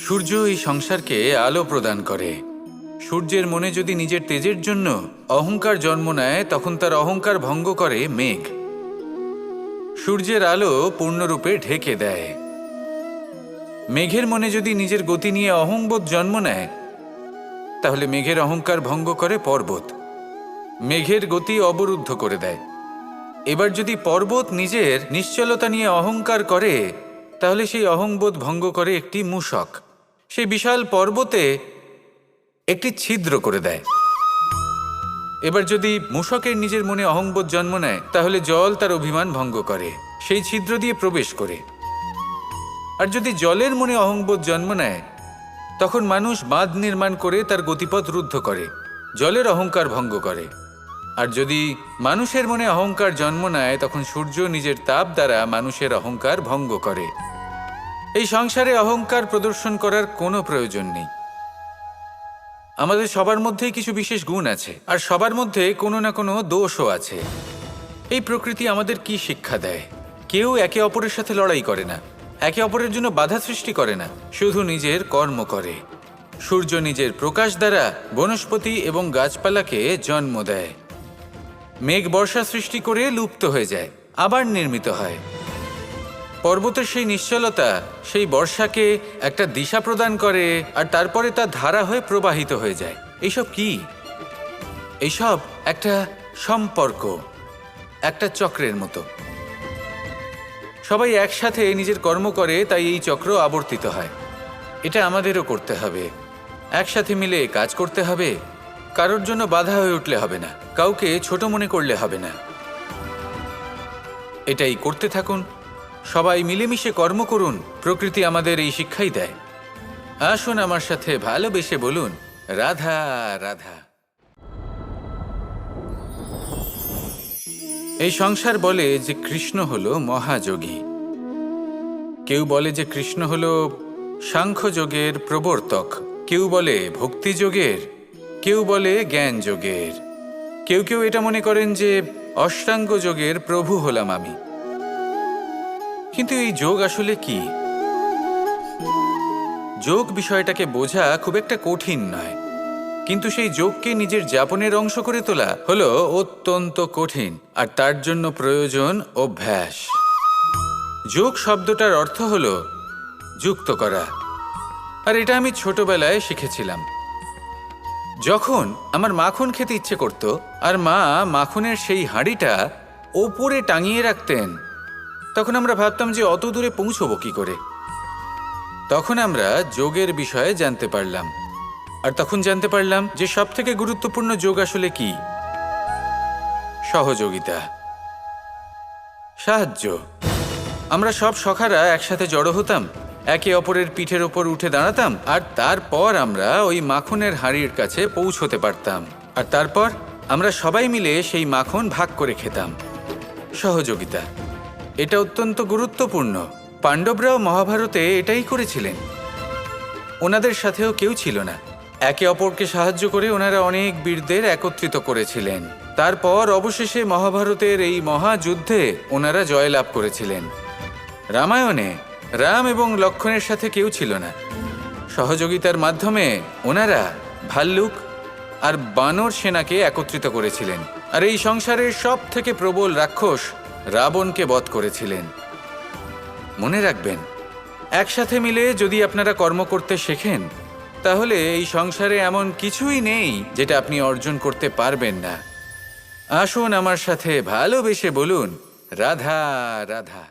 সূর্য এই সংসারকে আলো প্রদান করে। সূর্যের মনে যদি নিজের তেজের জন্য অহংকার জন্ম নেয়, তখন তার অহংকার ভঙ্গ করে মেঘ। সূর্যের আলো পূর্ণরূপে ঢেকে দেয়। মেঘের মনে যদি নিজের গতি নিয়ে অহংবোধ জন্ম নেয়, তাহলে মেঘের অহংকার ভঙ্গ করে পর্বত। মেঘের গতি অবরুদ্ধ করে দেয়। এবার যদি পর্বত নিজের নিশ্চলতা নিয়ে অহংকার করে, তাহলে সেই অহংবোধ ভঙ্গ করে একটি মূষক। সেই বিশাল পর্বতে একটি ছিদ্র করে দেয়। এবার যদি মূষকের নিজের মনে অহংবোধ জন্ম নেয়, তাহলে জল তার অভিমান ভঙ্গ করে, সেই ছিদ্র দিয়ে প্রবেশ করে। আর যদি জলের মনে অহংবোধ জন্ম নেয়, তখন মানুষ বাঁধ নির্মাণ করে তার গতিপথ রুদ্ধ করে, জলের অহংকার ভঙ্গ করে। আর যদি মানুষের মনে অহংকার জন্ম নেয়, তখন সূর্য নিজের তাপ দ্বারা মানুষের অহংকার ভঙ্গ করে। এই সংসারে অহংকার প্রদর্শন করার কোনো প্রয়োজন নেই। আমাদের সবার মধ্যেই কিছু বিশেষ গুণ আছে, আর সবার মধ্যে কোনো না কোনো দোষও আছে। এই প্রকৃতি আমাদের কি শিক্ষা দেয়? কেউ একে অপরের সাথে লড়াই করে না, একে অপরের জন্য বাধা সৃষ্টি করে না, শুধু নিজের কর্ম করে। সূর্য নিজের প্রকাশ দ্বারা বনস্পতি এবং গাছপালাকে জন্ম দেয়। মেঘ বর্ষা সৃষ্টি করে লুপ্ত হয়ে যায়, আবার নির্মিত হয়। পর্বতের সেই নিশ্চলতা সেই বর্ষাকে একটা দিশা প্রদান করে, আর তারপরে তা ধারা হয়ে প্রবাহিত হয়ে যায়। এইসব কি? এইসব একটা সম্পর্ক, একটা চক্রের মতো। সবাই একসাথে নিজের কর্ম করে, তাই এই চক্র আবর্তিত হয়। এটা আমাদেরও করতে হবে। একসাথে মিলে কাজ করতে হবে। কারোর জন্য বাধা হয়ে উঠলে হবে না, কাউকে ছোট মনে করলে হবে না। এটাই করতে থাকুন। সবাই মিলেমিশে কর্ম করুন। প্রকৃতি আমাদের এই শিক্ষাই দেয়। আসুন আমার সাথে ভালোবেসে বলুন, রাধা রাধা। এই সংসার বলে যে কৃষ্ণ হলো মহাযোগী। কেউ বলে যে কৃষ্ণ হলো সাংখ্যযোগের প্রবর্তক, কেউ বলে ভক্তিযোগের, কেউ বলে জ্ঞান যোগের, কেউ কেউ এটা মনে করেন যে অষ্টাঙ্গ যোগের প্রভু হলাম আমি। কিন্তু এই যোগ আসলে কি? যোগ বিষয়টাকে বোঝা খুব একটা কঠিন নয়, কিন্তু সেই যোগকে নিজের যাপনের অংশ করে তোলা হলো অত্যন্ত কঠিন, আর তার জন্য প্রয়োজন অভ্যাস। যোগ শব্দটার অর্থ হলো যুক্ত করা, আর এটা আমি ছোটবেলায় শিখেছিলাম। যখন আমার মাখন খেতে ইচ্ছে করত, আর মা মাখনের সেই হাঁড়িটা ওপরে টাঙিয়ে রাখতেন, তখন আমরা ভাবতাম যে অত দূরে পৌঁছবো কি করে। তখন আমরা যোগের বিষয়ে জানতে পারলাম, আর তখন জানতে পারলাম যে সবথেকে গুরুত্বপূর্ণ যোগ আসলে কি? সহযোগিতা, সাহায্য। আমরা সব সখারা একসাথে জড়ো হতাম, একে অপরের পিঠের ওপর উঠে দাঁড়াতাম, আর তারপর আমরা ওই মাখনের হাঁড়ির কাছে পৌঁছতে পারতাম, আর তারপর আমরা সবাই মিলে সেই মাখন ভাগ করে খেতাম। সহযোগিতা, এটা অত্যন্ত গুরুত্বপূর্ণ। পাণ্ডবরাও মহাভারতে এটাই করেছিলেন। ওনাদের সাথেও কেউ ছিল না। একে অপরকে সাহায্য করে ওনারা অনেক বীরদের একত্রিত করেছিলেন। তারপর অবশেষে মহাভারতের এই মহাযুদ্ধে ওনারা জয়লাভ করেছিলেন। রামায়ণে রাম এবং লক্ষ্মণের সাথে কেউ ছিল না। সহযোগিতার মাধ্যমে ওনারা ভাল্লুক আর বানর সেনাকে একত্রিত করেছিলেন, আর এই সংসারের সব থেকে প্রবল রাক্ষস রাবণকে বধ করেছিলেন। মনে রাখবেন, একসাথে মিলে যদি আপনারা কর্ম করতে শেখেন, তাহলে এই সংসারে এমন কিছুই নেই যেটা আপনি অর্জন করতে পারবেন না। আসুন আমার সাথে ভালোবেসে বলুন, রাধা রাধা।